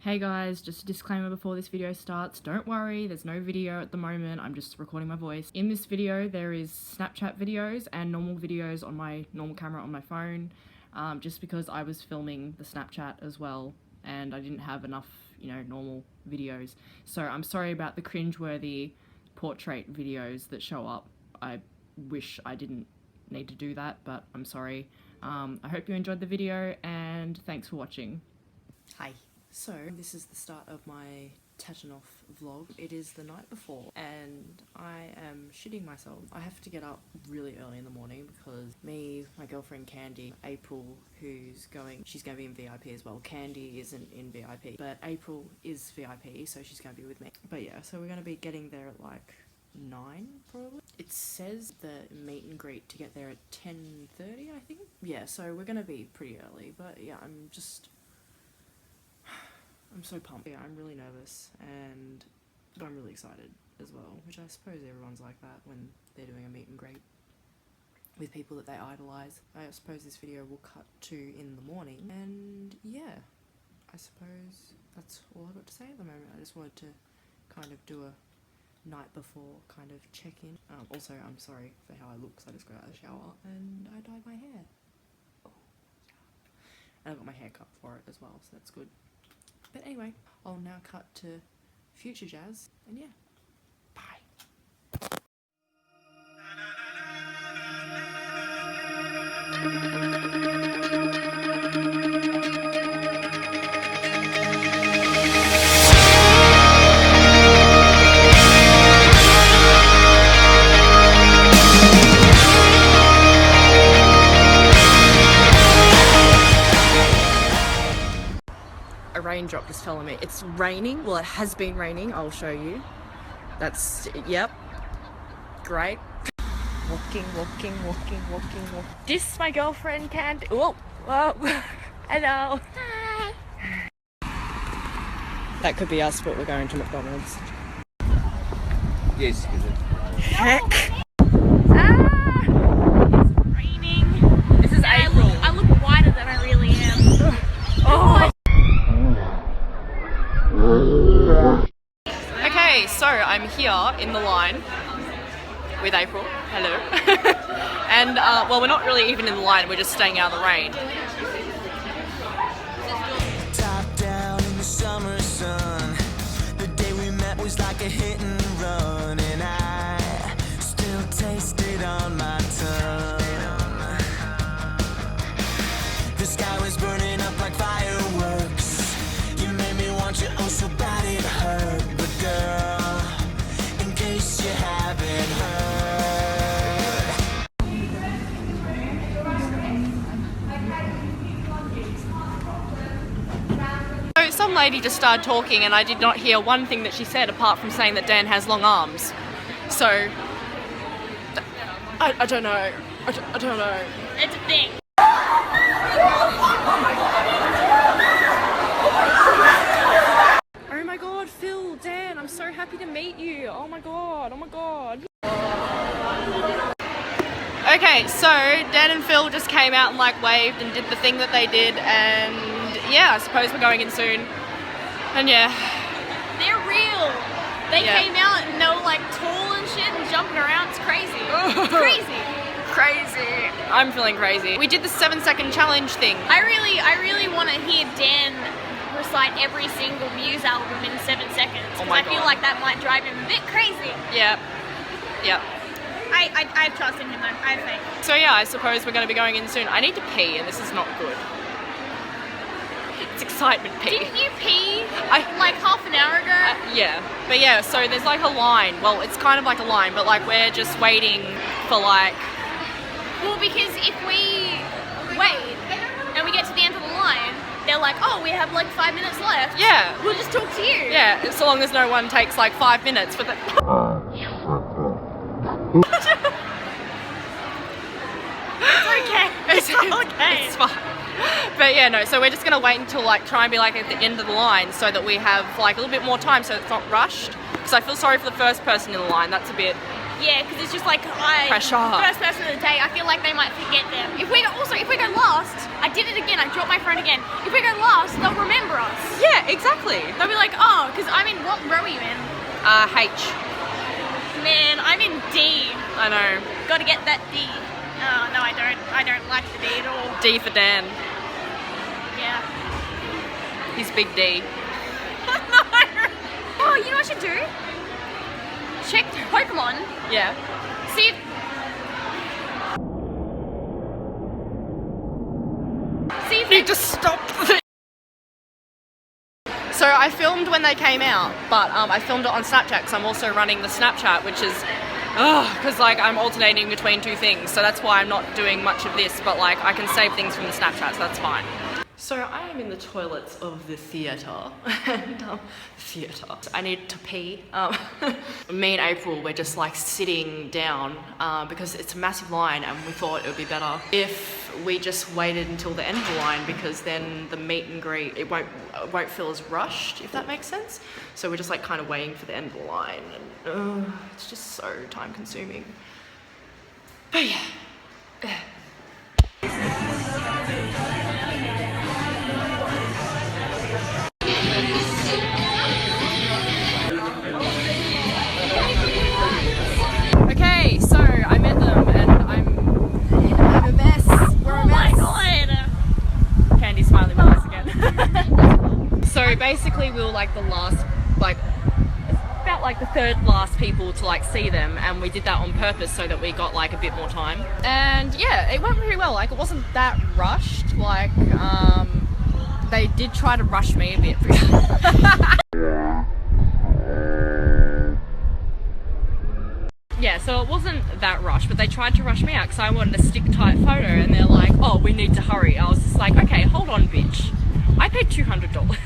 Hey guys, just a disclaimer before this video starts. Don't worry, there's no video at the moment. I'm just recording my voice. In this video, there is Snapchat videos and normal videos on my normal camera on my phone, just because I was filming the Snapchat as well and I didn't have enough, normal videos. So I'm sorry about the cringeworthy portrait videos that show up. I wish I didn't need to do that, but I'm sorry. I hope you enjoyed the video and thanks for watching. Hi. So, this is the start of my TATINOF vlog. It is the night before and I am shitting myself. I have to get up really early in the morning because me, my girlfriend Candy, April, she's going to be in VIP as well. Candy isn't in VIP, but April is VIP, so she's going to be with me. But yeah, so we're going to be getting there at like 9 probably. It says the meet and greet to get there at 10:30, I think. Yeah, so we're going to be pretty early, but yeah, I'm so pumped. Yeah, I'm really nervous and I'm really excited as well, which I suppose everyone's like that when they're doing a meet and greet with people that they idolise. I suppose this video will cut to in the morning, and yeah, I suppose that's all I've got to say at the moment. I just wanted to kind of do a night before kind of check-in. Also, I'm sorry for how I look because I just got out of the shower and I dyed my hair. Oh, yeah. And I got my hair cut for it as well, so that's good. But anyway, I'll now cut to future Jazz, and yeah, bye. A raindrop just fell on me. It's raining. Well, it has been raining. I'll show you. That's, yep. Great. Walking. This is my girlfriend, Candy. Whoa. Hello. Hi. That could be us, but we're going to McDonald's. Yes, is it? Heck. It's raining. This is April. I look whiter than I really am. Oh. Okay, so I'm here in the line with April. Hello. And, well, we're not really even in the line, we're just staying out of the rain. Top down in the summer sun. The day we met was like a hit and run, and I still taste it on my tongue. The sky was burning up like fireworks. You made me want you oh so bad it hurt. But girl, in case you haven't heard, So some lady just started talking and I did not hear one thing that she said apart from saying that Dan has long arms. So, I don't know. I don't know. It's a thing. Oh my god, Phil, Dan, I'm so happy to meet you. Oh my god. Okay, so Dan and Phil just came out and like waved and did the thing that they did, and yeah, I suppose we're going in soon. And yeah. They're real. They came out and they were like tall and shit and jumping around. It's crazy. It's crazy. Crazy. I'm feeling crazy. We did the 7-second challenge thing. I really want to hear Dan recite every single Muse album in 7 seconds. Oh my I feel God. like that might drive him a bit crazy. Yeah. I trust in him though. I have faith. So yeah, I suppose we're going to be going in soon. I need to pee and this is not good. It's excitement pee. Didn't you pee like half an hour ago? Yeah. But yeah, so there's like a line. Well, it's kind of like a line, but like we're just waiting for like... Well, because if we wait and we get to the end of the line, they're like, oh, we have like 5 minutes left. Yeah. We'll just talk to you. Yeah, so long as no one takes like 5 minutes for the... It's okay. It's fine. But yeah, no, so we're just gonna wait until like try and be like at the end of the line so that we have like a little bit more time so it's not rushed. Because I feel sorry for the first person in the line, that's a bit Yeah, because it's just like Pressure. first person of the day. I feel like they might forget them. If we go last, I did it again. I dropped my phone again. If we go last, they'll remember us. Yeah, exactly. They'll be like, oh, because I'm in what row are you in? H. Man, I'm in D. I know. Got to get that D. Oh, no, I don't. I don't like the D at all. D for Dan. Yeah. He's big D. No. Oh, you know what I should do? Check Pokemon. Yeah. See if... Need to stop. So I filmed when they came out, but I filmed it on Snapchat because I'm also running the Snapchat, which is, because like I'm alternating between two things, so that's why I'm not doing much of this, but like I can save things from the Snapchat, so that's fine. So I am in the toilets of the theatre, and I need to pee. Me and April, we're just like sitting down because it's a massive line, and we thought it would be better if we just waited until the end of the line, because then the meet and greet, it won't feel as rushed, if that makes sense. So we're just like kind of waiting for the end of the line, and it's just so time consuming. But yeah. Okay, so I met them and I'm a mess. We're a mess. Oh my god! Candy's smiling with us again. So basically we were like the last, like about like the third last people to like see them, and we did that on purpose so that we got like a bit more time. And yeah, it went really well. Like it wasn't that rushed. Like they did try to rush me a bit. Yeah, so it wasn't that rushed, but they tried to rush me out because I wanted a stick-tight photo, and they're like, oh, we need to hurry. I was just like, okay, hold on, bitch. I paid $200.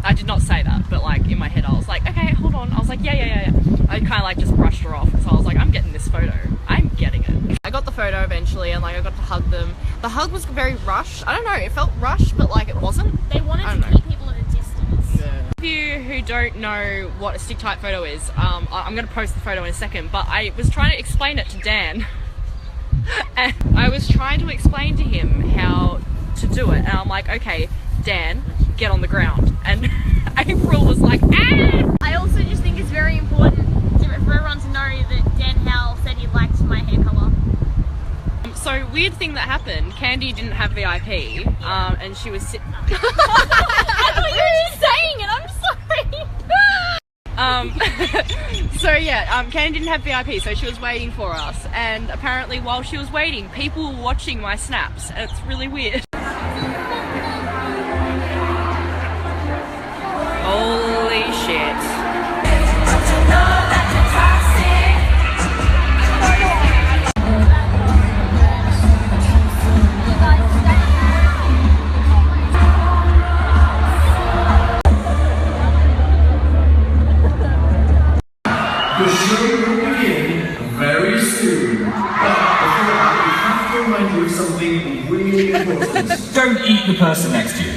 I did not say that, but like in my head I was like, okay, hold on. I was like, yeah. I kind of like just brushed her off because I was like, I'm getting this photo. I'm getting it. I got the photo eventually, and like I got to hug them. The hug was very rushed. I don't know, it felt rushed, but like it wasn't. They wanted to keep people at a distance. Yeah. For you who don't know what a stick-tight photo is, I'm going to post the photo in a second, but I was trying to explain it to Dan. And I was trying to explain to him how to do it, and I'm like, okay, Dan, get on the ground. And April was like, ah! I also just think it's very important for everyone to know that Dan Howell said he liked my hair colour. So weird thing that happened, Candy didn't have VIP, and she was sitting... I thought you were just saying it, I'm sorry! So yeah, Candy didn't have VIP, so she was waiting for us, and apparently while she was waiting, people were watching my snaps, and it's really weird. Holy shit. The show will begin very soon. But before that, we have to remind you of something really important. Don't eat the person next to you.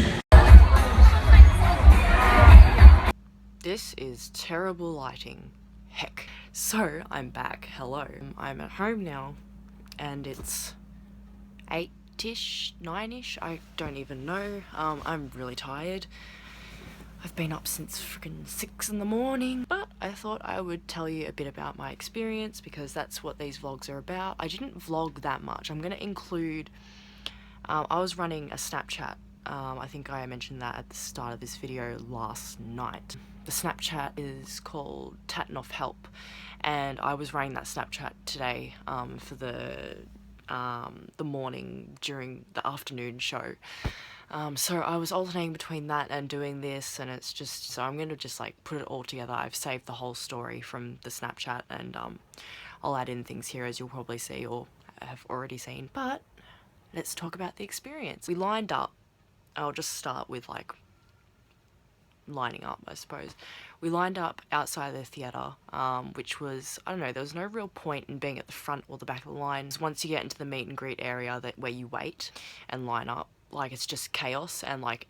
This is terrible lighting. Heck. So, I'm back. Hello. I'm at home now, and it's 8-ish, 9-ish? I don't even know. I'm really tired. I've been up since freaking 6 in the morning, but I thought I would tell you a bit about my experience because that's what these vlogs are about. I didn't vlog that much. I'm going to include, I was running a Snapchat. I think I mentioned that at the start of this video last night. The Snapchat is called TATINOF help, and I was running that Snapchat today for the morning during the afternoon show. So I was alternating between that and doing this, and it's just, so I'm going to just like put it all together. I've saved the whole story from the Snapchat, and I'll add in things here as you'll probably see or have already seen, but let's talk about the experience. We lined up. I'll just start with like lining up, I suppose. We lined up outside the theatre, which was, I don't know, there was no real point in being at the front or the back of the line. Once you get into the meet and greet area where you wait and line up, like it's just chaos, and like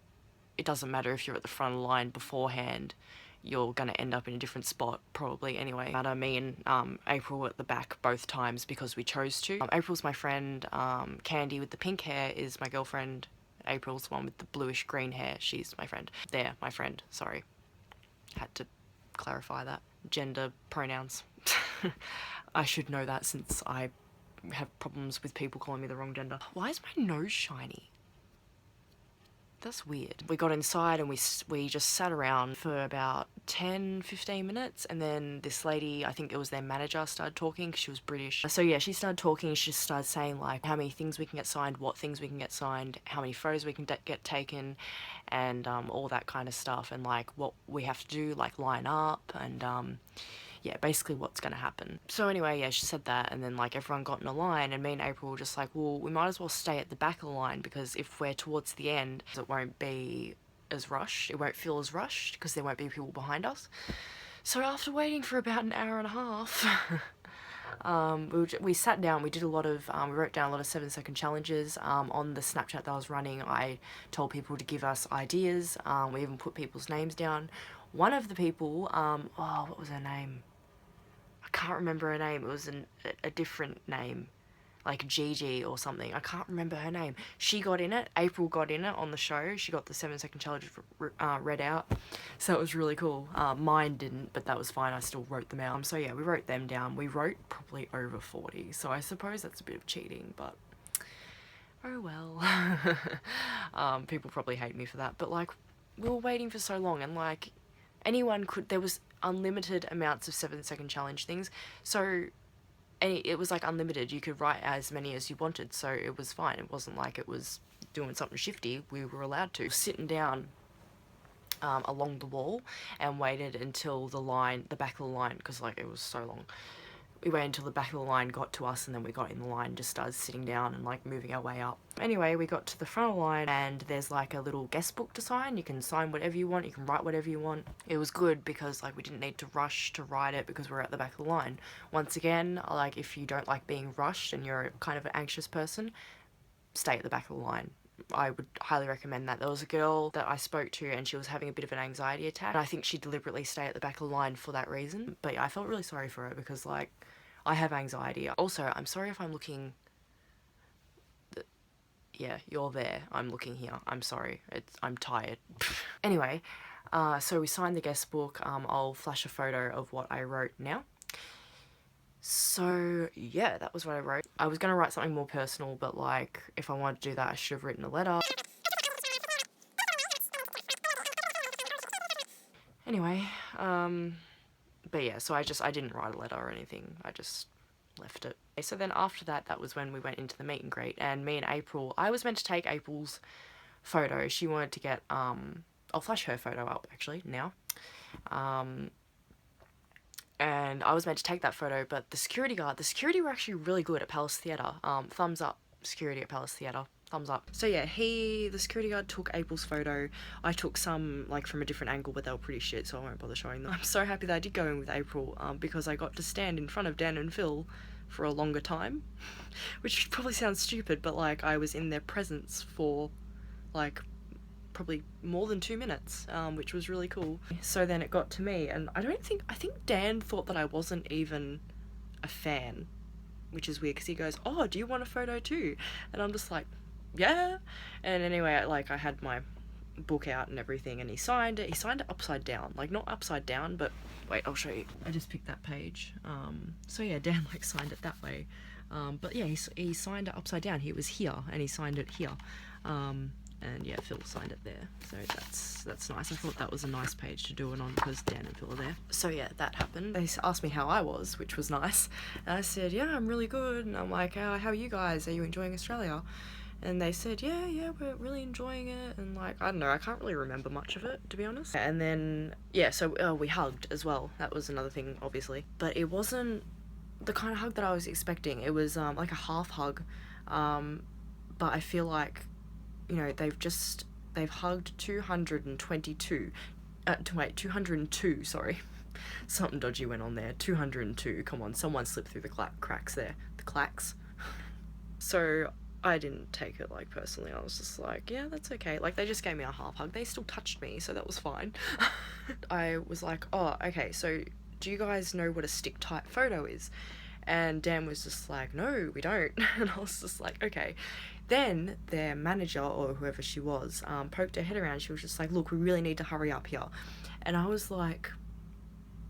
it doesn't matter if you're at the front of the line beforehand, you're gonna end up in a different spot probably anyway. But me and April were at the back both times because we chose to. April's my friend, Candy with the pink hair is my girlfriend, April's the one with the bluish green hair, she's my friend. They're my friend, sorry. Had to clarify that. Gender pronouns. I should know that since I have problems with people calling me the wrong gender. Why is my nose shiny? That's weird. We got inside and we just sat around for about 10-15 minutes, and then this lady, I think it was their manager, started talking because she was British. So yeah, she started talking. She just started saying like how many things we can get signed, what things we can get signed, how many photos we can get taken, and all that kind of stuff, and like what we have to do, like line up, and yeah, basically what's gonna happen. So anyway, yeah, she said that, and then like everyone got in a line, and me and April were just like, well, we might as well stay at the back of the line, because if we're towards the end, it won't be as rushed, it won't feel as rushed, because there won't be people behind us. So after waiting for about an hour and a half, we sat down, we did a lot of, we wrote down a lot of 7-second challenges. On the Snapchat that I was running, I told people to give us ideas, we even put people's names down. One of the people, oh, what was her name? I can't remember her name. It was a different name, like Gigi or something. I can't remember her name. She got in it. April got in it on the show. She got the 7-second challenge read out, so it was really cool. Mine didn't, but that was fine. I still wrote them out. So yeah, we wrote them down. We wrote probably over 40, so I suppose that's a bit of cheating, but oh well. People probably hate me for that, but like we were waiting for so long, and like anyone could, there was unlimited amounts of 7-second challenge things, so it was like unlimited. You could write as many as you wanted, so it was fine. It wasn't like it was doing something shifty. We were allowed to. Sitting down along the wall and waited until the back of the line, because like it was so long. We waited until the back of the line got to us, and then we got in the line, just started sitting down and like moving our way up. Anyway, we got to the front of the line, and there's like a little guest book to sign. You can sign whatever you want, you can write whatever you want. It was good because like we didn't need to rush to write it because we're at the back of the line. Once again, like if you don't like being rushed and you're kind of an anxious person, stay at the back of the line. I would highly recommend that. There was a girl that I spoke to, and she was having a bit of an anxiety attack, and I think she deliberately stayed at the back of the line for that reason. But yeah, I felt really sorry for her because like I have anxiety. Also, I'm sorry if I'm looking... Yeah, you're there. I'm looking here. I'm sorry. I'm tired. Anyway, so we signed the guest book. I'll flash a photo of what I wrote now. So, yeah, that was what I wrote. I was going to write something more personal, but, like, if I wanted to do that, I should have written a letter. Anyway, but yeah, so I didn't write a letter or anything. I just left it. So then after that, that was when we went into the meet and greet, and me and April, I was meant to take April's photo. She wanted to get, I'll flash her photo up actually now. And I was meant to take that photo, but the security were actually really good at Palace Theatre. Thumbs up, security at Palace Theatre. Thumbs up. So yeah, the security guard took April's photo. I took some, like, from a different angle, but they were pretty shit, so I won't bother showing them. I'm so happy that I did go in with April, because I got to stand in front of Dan and Phil for a longer time, which probably sounds stupid, but, like, I was in their presence for, like, probably more than 2 minutes, which was really cool. So then it got to me, and I think Dan thought that I wasn't even a fan, which is weird, because he goes, oh, do you want a photo too? And I'm just like, yeah. And anyway, like, I had my book out and everything, and he signed it upside down, like, not upside down, but wait, I'll show you. I just picked that page. So yeah, Dan, like, signed it that way, but yeah, he signed it upside down. He was here and he signed it here, and yeah, Phil signed it there, so that's nice. I thought that was a nice page to do it on because Dan and Phil are there. So yeah, that happened. They asked me how I was, which was nice, and I said, yeah, I'm really good. And I'm like, how are you guys? Are you enjoying Australia? And they said, yeah, we're really enjoying it. And like, I don't know, I can't really remember much of it, to be honest. And then, yeah, so we hugged as well. That was another thing, obviously. But it wasn't the kind of hug that I was expecting. It was like a half hug. But I feel like, you know, they've hugged 202, sorry. Something dodgy went on there. 202, come on, someone slipped through the cracks there. The clacks. So I didn't take it like personally. I was just like, yeah, that's okay. Like, they just gave me a half hug. They still touched me, so that was fine. I was like, oh, okay, so do you guys know what a stick tight photo is? And Dan was just like, no, we don't. And I was just like, okay. Then their manager, or whoever she was, poked her head around. She was just like, look, we really need to hurry up here. And I was like,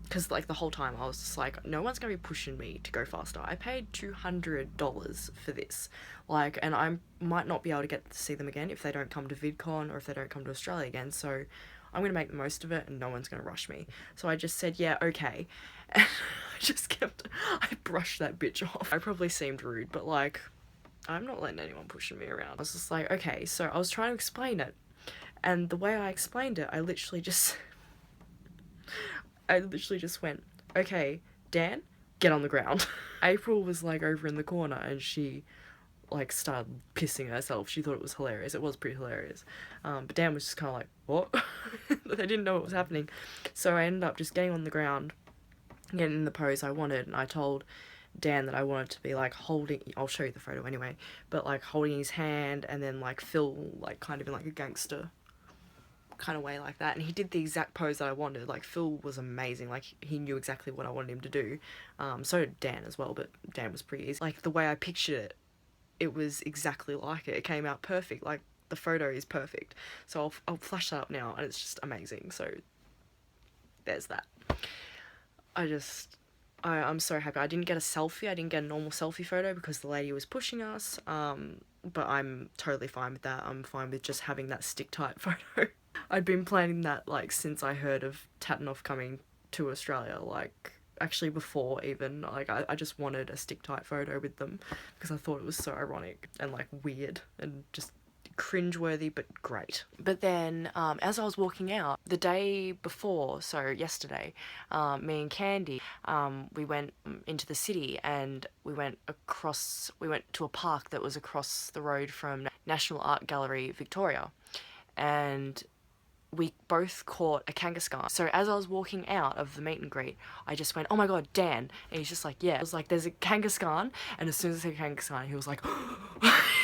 because like the whole time I was just like, no one's gonna be pushing me to go faster. I paid $200 for this, like, and I might not be able to get to see them again if they don't come to VidCon or if they don't come to Australia again, so I'm gonna make the most of it and no one's gonna rush me. So I just said, yeah, okay. And I brushed that bitch off. I probably seemed rude, but like, I'm not letting anyone pushing me around. I was just like, okay. So I was trying to explain it, and the way I explained it, I literally just went, okay, Dan, get on the ground. April was like over in the corner and she like started pissing herself. She thought it was hilarious. It was pretty hilarious. But Dan was just kind of like, what? They didn't know what was happening. So I ended up just getting on the ground, getting in the pose I wanted, and I told Dan that I wanted to be like holding, I'll show you the photo anyway, but like holding his hand, and then like Phil like kind of in like a gangster kind of way like that, and he did the exact pose that I wanted. Like, Phil was amazing, like he knew exactly what I wanted him to do. So did Dan as well, but Dan was pretty easy. Like, the way I pictured it, it was exactly like it came out perfect. Like, the photo is perfect. So I'll flash that up now, and it's just amazing. So there's that. I'm so happy. I didn't get a selfie. I didn't get a normal selfie photo because the lady was pushing us, but I'm totally fine with that. I'm fine with just having that stick tight photo. I'd been planning that like since I heard of TATINOF coming to Australia, like actually before even. Like, I just wanted a stick tight photo with them because I thought it was so ironic and like weird and just cringeworthy, but great. But then as I was walking out the day before, so yesterday, me and Candy, we went into the city, and we went to a park that was across the road from National Art Gallery Victoria, and we both caught a Kangaskhan. So as I was walking out of the meet and greet, I just went, oh my god, Dan. And he's just like, yeah. I was like, there's a Kangaskhan. And as soon as I said Kangaskhan, he was like,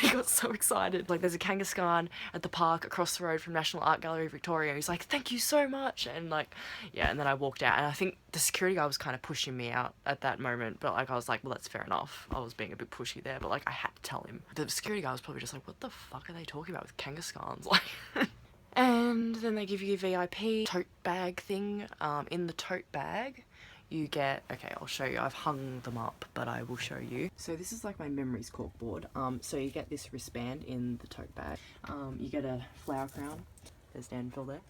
he got so excited. Like, there's a Kangaskhan at the park across the road from National Art Gallery Victoria. He's like, thank you so much. And like, yeah, and then I walked out. And I think the security guy was kind of pushing me out at that moment. But like, I was like, well, that's fair enough. I was being a bit pushy there. But like, I had to tell him. The security guy was probably just like, what the fuck are they talking about with Kangaskhan's? Like... And then they give you a VIP tote bag thing. In the tote bag, you get... Okay, I'll show you. I've hung them up, but I will show you. So this is like my memories corkboard. So you get this wristband in the tote bag. You get a flower crown. There's Dan and Phil there.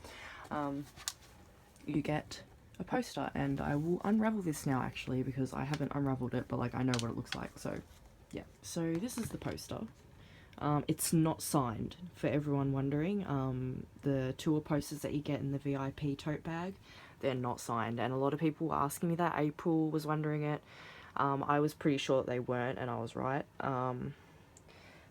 You get a poster, and I will unravel this now actually because I haven't unraveled it, but like I know what it looks like. So yeah. So this is the poster. It's not signed, for everyone wondering. The tour posters that you get in the VIP tote bag, they're not signed, and a lot of people were asking me that. April was wondering it. I was pretty sure that they weren't, and I was right.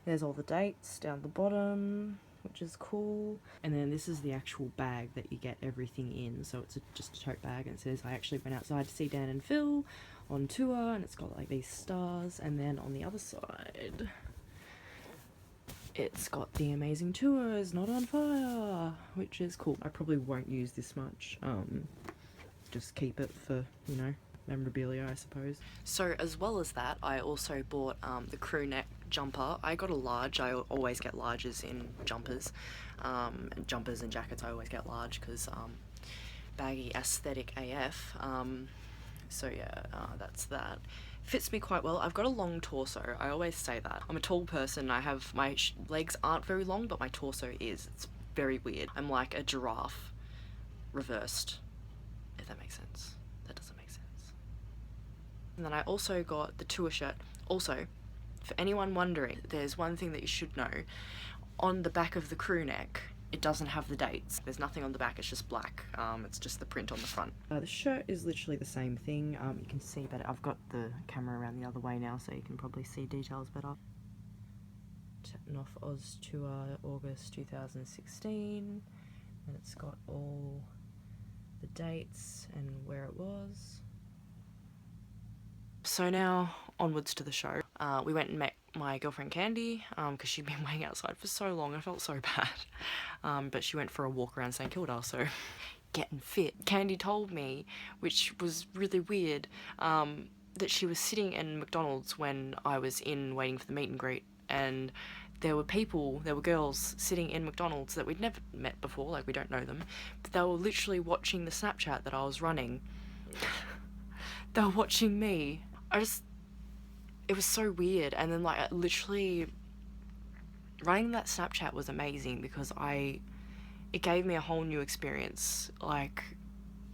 There's all the dates down the bottom, which is cool. And then this is the actual bag that you get everything in. So it's just a tote bag, and it says, I actually went outside to see Dan and Phil on tour, and it's got like these stars. And then on the other side... it's got the amazing tours, not on fire, which is cool. I probably won't use this much, just keep it for, you know, memorabilia, I suppose. So as well as that, I also bought the crew neck jumper. I got a large. I always get larges in jumpers. Jumpers and jackets, I always get large because baggy aesthetic AF. So yeah, that's that. Fits me quite well. I've got a long torso. I always say that. I'm a tall person. I have... my legs aren't very long, but my torso is. It's very weird. I'm like a giraffe reversed, if that makes sense. That doesn't make sense. And then I also got the tour shirt. Also, for anyone wondering, there's one thing that you should know. On the back of the crew neck, it doesn't have the dates. There's nothing on the back, it's just black. It's just the print on the front. The shirt is literally the same thing. You can see better. I've got the camera around the other way now, so you can probably see details better. TATINOF Oz Tour, August 2016. And it's got all the dates and where it was. So now onwards to the show. We went and met my girlfriend Candy, because she'd been waiting outside for so long. I felt so bad. But she went for a walk around St Kilda, so getting fit. Candy told me, which was really weird, that she was sitting in McDonald's when I was in waiting for the meet and greet, and there were girls sitting in McDonald's that we'd never met before, like we don't know them, but they were literally watching the Snapchat that I was running. They were watching me. It was so weird. And then, like, literally running that Snapchat was amazing because it gave me a whole new experience. Like,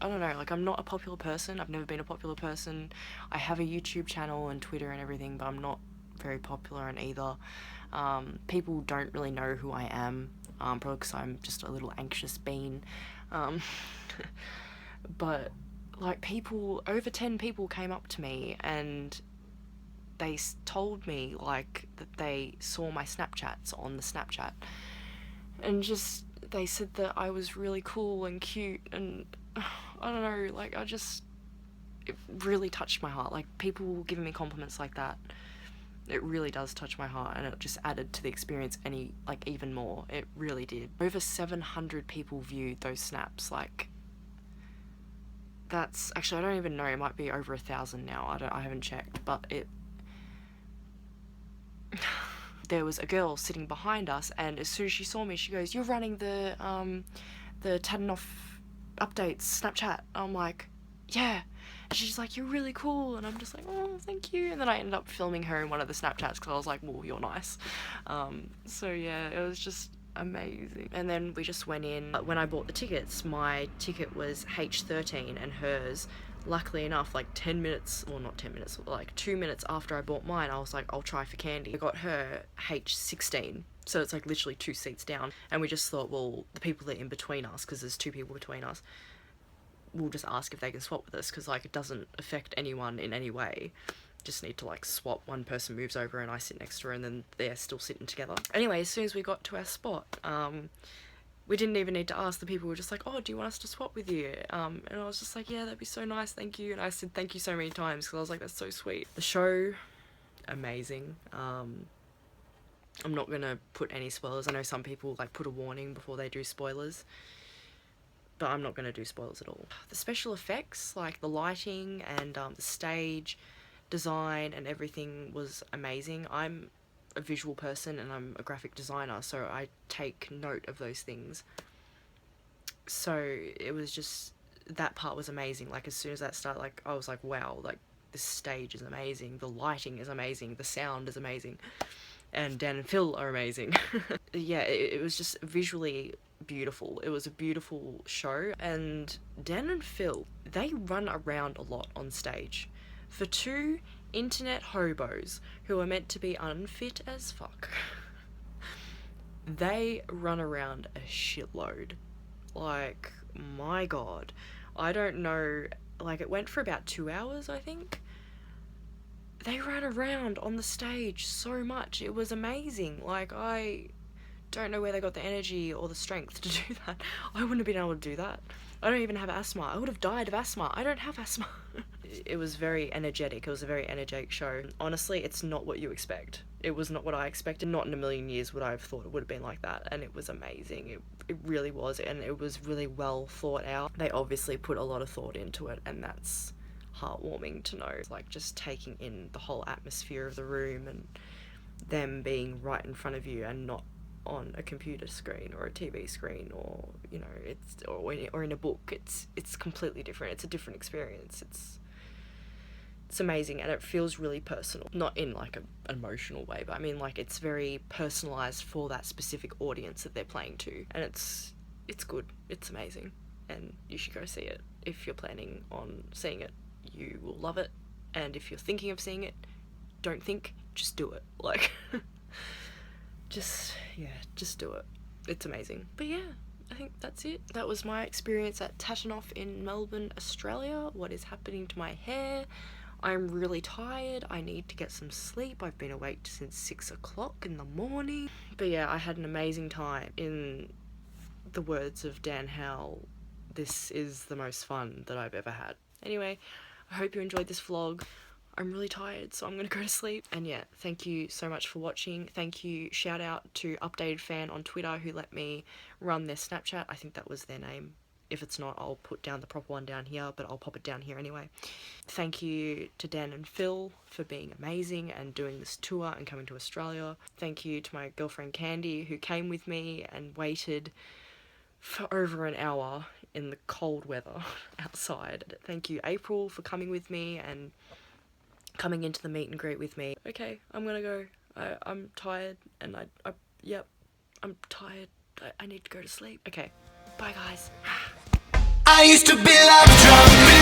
I don't know, like, I'm not a popular person. I've never been a popular person. I have a YouTube channel and Twitter and everything, but I'm not very popular in either. People don't really know who I am, probably because I'm just a little anxious bean. But, like, over 10 people came up to me and they told me, like, that they saw my Snapchats on the Snapchat, and just, they said that I was really cool and cute, and I don't know, like, it really touched my heart. Like, people giving me compliments like that, it really does touch my heart, and it just added to the experience even more. It really did. Over 700 people viewed those snaps. Like, that's, actually, I don't even know, it might be over 1,000 now. I haven't checked, but there was a girl sitting behind us, and as soon as she saw me, she goes, "You're running the TATINOF updates Snapchat." I'm like, "Yeah." And she's like, "You're really cool," and I'm just like, "Oh, thank you." And then I ended up filming her in one of the Snapchats because I was like, "Well, you're nice." So yeah, it was just amazing. And then we just went in. When I bought the tickets, my ticket was H13 and hers, luckily enough, like 10 minutes, well, not 10 minutes, like 2 minutes after I bought mine, I was like, I'll try for Candy. I got her H16, so it's like literally 2 seats down, and we just thought, well, the people that are in between us, because there's 2 people between us, we'll just ask if they can swap with us, because, like, it doesn't affect anyone in any way. Just need to, like, swap. One person moves over and I sit next to her, and then they're still sitting together. Anyway, as soon as we got to our spot, we didn't even need to ask. The people were just like, "Oh, do you want us to swap with you?" And I was just like, "Yeah, that'd be so nice, thank you." And I said thank you so many times because I was like, that's so sweet. The show, amazing. I'm not gonna put any spoilers. I know some people, like, put a warning before they do spoilers, but I'm not gonna do spoilers at all. The special effects, like the lighting and the stage design and everything was amazing. I'm a visual person and I'm a graphic designer, so I take note of those things. So it was just, that part was amazing. Like, as soon as that started, like, I was like, wow, like, this stage is amazing, the lighting is amazing, the sound is amazing, and Dan and Phil are amazing. Yeah, it was just visually beautiful. It was a beautiful show, and Dan and Phil, they run around a lot on stage. For 2 internet hobos who are meant to be unfit as fuck, they run around a shitload. Like, my god. I don't know, like, it went for about 2 hours, I think. They ran around on the stage so much. It was amazing. Like, I don't know where they got the energy or the strength to do that. I wouldn't have been able to do that. I don't even have asthma. I would have died of asthma. I don't have asthma. It was very energetic. It was a very energetic show. Honestly, it's not what you expect. It was not what I expected. Not in a million years would I have thought it would have been like that. And it was amazing. It really was. And it was really well thought out. They obviously put a lot of thought into it, and that's heartwarming to know. It's like just taking in the whole atmosphere of the room and them being right in front of you and not on a computer screen or a TV screen, or, you know, it's or in a book. It's completely different. It's a different experience. It's amazing, and it feels really personal. Not in, like, an emotional way, but I mean, like, it's very personalized for that specific audience that they're playing to, and it's good. It's amazing, and you should go see it. If you're planning on seeing it, you will love it, and if you're thinking of seeing it, don't think, just do it. Like, just do it. It's amazing. But yeah, I think that's it. That was my experience at TATINOF in Melbourne, Australia. What is happening to my hair? I'm really tired. I need to get some sleep. I've been awake since 6 o'clock in the morning. But yeah, I had an amazing time. In the words of Dan Howell, this is the most fun that I've ever had. Anyway, I hope you enjoyed this vlog. I'm really tired, so I'm gonna go to sleep. And yeah, thank you so much for watching. Thank you, shout out to Updated Fan on Twitter who let me run their Snapchat. I think that was their name. If it's not, I'll put down the proper one down here, but I'll pop it down here anyway. Thank you to Dan and Phil for being amazing and doing this tour and coming to Australia. Thank you to my girlfriend Candy who came with me and waited for over an hour in the cold weather outside. Thank you April for coming with me and coming into the meet and greet with me. Okay, I'm gonna go. I'm tired and yep, I'm tired. I need to go to sleep. Okay, bye guys. I used to be love drunk.